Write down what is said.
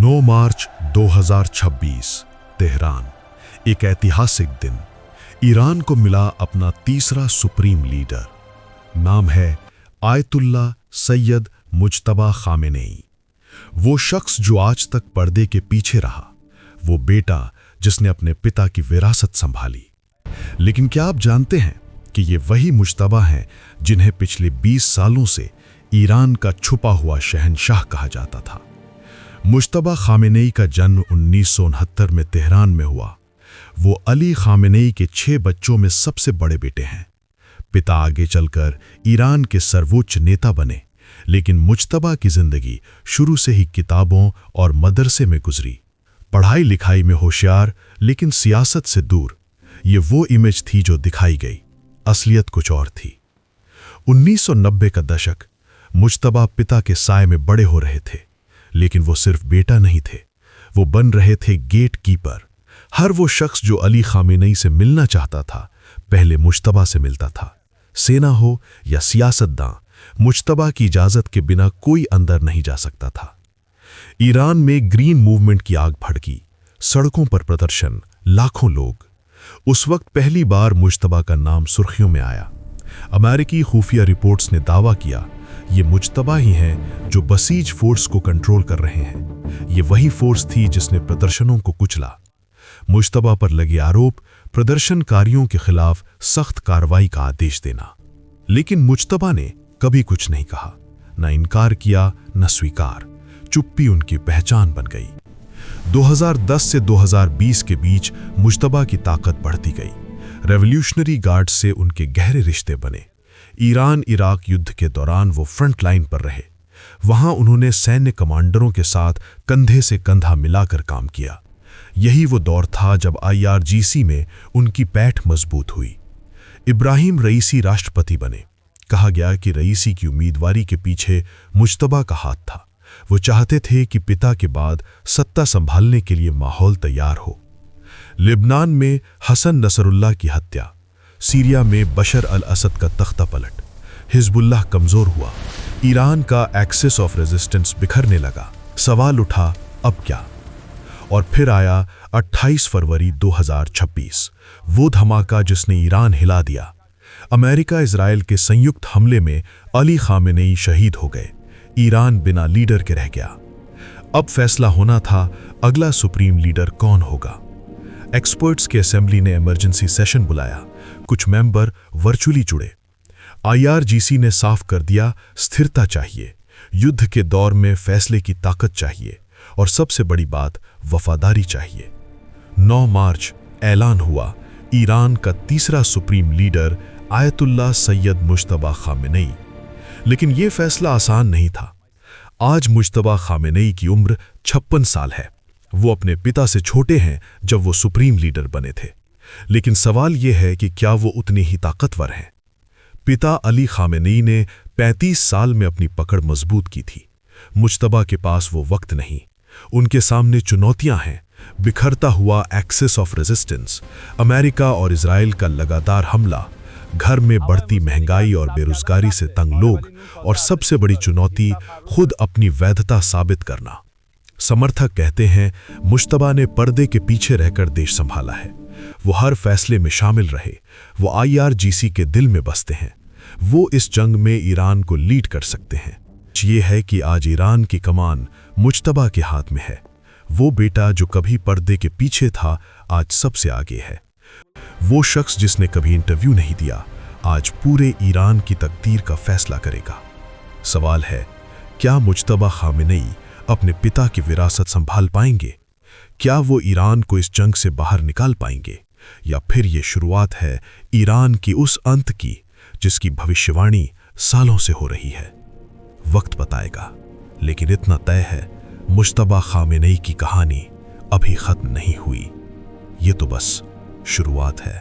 9 मार्च 2026 Tehran. एक ऐतिहासिक दिन। ईरान को मिला अपना तीसरा सुप्रीम लीडर। नाम है आयतुल्ला सैयद मुज्तबा खामेनेई। वो शख्स जो आज तक पर्दे के पीछे रहा, वो बेटा जिसने अपने पिता की विरासत संभाली। लेकिन क्या आप जानते हैं कि ये वही मुज्तबा हैं जिन्हें पिछले 20 सालों से ईरान का छुपा हुआ शहंशाह कहा जाता था। मुज्तबा खामेनेई का जन्म 1969 में तेहरान में हुआ। वो अली खामेनेई के 6 बच्चों में सबसे बड़े बेटे हैं। पिता आगे चलकर ईरान के सर्वोच्च नेता बने, लेकिन मुज्तबा की जिंदगी शुरू से ही किताबों और मदरसे में गुजरी। पढ़ाई लिखाई में होशियार, लेकिन सियासत से दूर। ये वो इमेज थी जो दिखाई गई, असलियत कुछ और थी। 1990 का दशक। मुज्तबा पिता के साए में बड़े हो रहे थे, लेकिन वो सिर्फ बेटा नहीं थे, वो बन रहे थे गेट कीपर। हर वो शख्स जो अली खामेनेई से मिलना चाहता था, पहले मुज्तबा से मिलता था। सेना हो या सियासतदां, मुज्तबा की इजाजत के बिना कोई अंदर नहीं जा सकता था। ईरान में ग्रीन मूवमेंट की आग भड़की, सड़कों पर प्रदर्शन, लाखों लोग। उस वक्त पहली बार मुज्तबा का नाम सुर्खियों में आया। अमेरिकी खुफिया रिपोर्ट्स ने दावा किया, ये मुज्तबा ही हैं जो बसीज फोर्स को कंट्रोल कर रहे हैं। ये वही फोर्स थी जिसने प्रदर्शनों को कुचला। मुज्तबा पर लगे आरोप, प्रदर्शनकारियों के खिलाफ सख्त कार्रवाई का आदेश देना। लेकिन मुज्तबा ने कभी कुछ नहीं कहा, न इनकार किया, न स्वीकार। चुप्पी उनकी पहचान बन गई। 2010 से 2020 के बीच मुज्तबा की ताकत बढ़ती गई। रेवोल्यूशनरी गार्ड से उनके गहरे रिश्ते बने। ईरान इराक युद्ध के दौरान वो फ्रंट लाइन पर रहे। वहां उन्होंने सैन्य कमांडरों के साथ कंधे से कंधा मिलाकर काम किया। यही वो दौर था जब IRGC में उनकी पैठ मजबूत हुई। इब्राहिम रईसी राष्ट्रपति बने। कहा गया कि रईसी की उम्मीदवारी के पीछे मुज्तबा का हाथ था। वो चाहते थे कि पिता के बाद सत्ता संभालने के लिए माहौल तैयार हो। लेबनान में हसन नसरुल्लाह की हत्या, सीरिया में बशर अल असद का तख्ता पलट, हिजबुल्लाह कमजोर हुआ, ईरान का एक्सिस ऑफ रेजिस्टेंस बिखरने लगा। सवाल उठा, अब क्या? और फिर आया 28 फरवरी 2026, वो धमाका जिसने ईरान हिला दिया। अमेरिका इजराइल के संयुक्त हमले में अली खामेनेई शहीद हो गए। ईरान बिना लीडर के रह गया। अब फैसला होना था, अगला सुप्रीम लीडर कौन होगा। एक्सपर्ट्स की असेंबली ने इमरजेंसी सेशन बुलाया। कुछ मेंबर वर्चुअली जुड़े। IRGC ने साफ कर दिया, स्थिरता चाहिए, युद्ध के दौर में फैसले की ताकत चाहिए, और सबसे बड़ी बात, वफादारी चाहिए। 9 मार्च ऐलान हुआ, ईरान का तीसरा supreme leader ayatollah Syed Mojtaba Khamenei. लेकिन यह फैसला आसान नहीं था। आज मुज्तबा खामेनेई की उम्र 56 साल है। वो अपने पिता से छोटे हैं जब वो सुप्रीम लीडर बने थे। लेकिन सवाल यह है कि क्या वो उतने ही ताकतवर हैं? पिता अली खामेनेई ने 35 साल में अपनी पकड़ मजबूत की थी। मुज्तबा के पास वो वक्त नहीं। उनके सामने चुनौतियां हैं, बिखरता हुआ एक्सिस ऑफ रेजिस्टेंस, अमेरिका और इजराइल का लगातार हमला, घर में बढ़ती महंगाई और बेरोजगारी से तंग लोग, और सबसे बड़ी चुनौती, खुद अपनी वैधता साबित करना। समर्थक कहते हैं, मुज्तबा ने पर्दे के पीछे रहकर देश संभाला है। वो हर फैसले में शामिल रहे। वो IRGC के दिल में बसते हैं। वो इस जंग में ईरान को लीड कर सकते हैं। ये है कि आज ईरान की कमान मुज्तबा के हाथ में है। वो बेटा जो कभी पर्दे के पीछे था, आज सबसे आगे है। वो शख्स जिसने कभी इंटरव्यू नहीं दिया, आज पूरे ईरान की तकदीर का फैसला करेगा। सवाल है, क्या मुज्तबा खामेनेई अपने पिता की विरासत संभाल पाएंगे? क्या वो ईरान को इस जंग से बाहर निकाल पाएंगे, या फिर ये शुरुआत है ईरान की उस अंत की जिसकी भविष्यवाणी सालों से हो रही है? वक्त बताएगा, लेकिन इतना तय है, मुज्तबा खामेनेई की कहानी अभी खत्म नहीं हुई। ये तो बस शुरुआत है।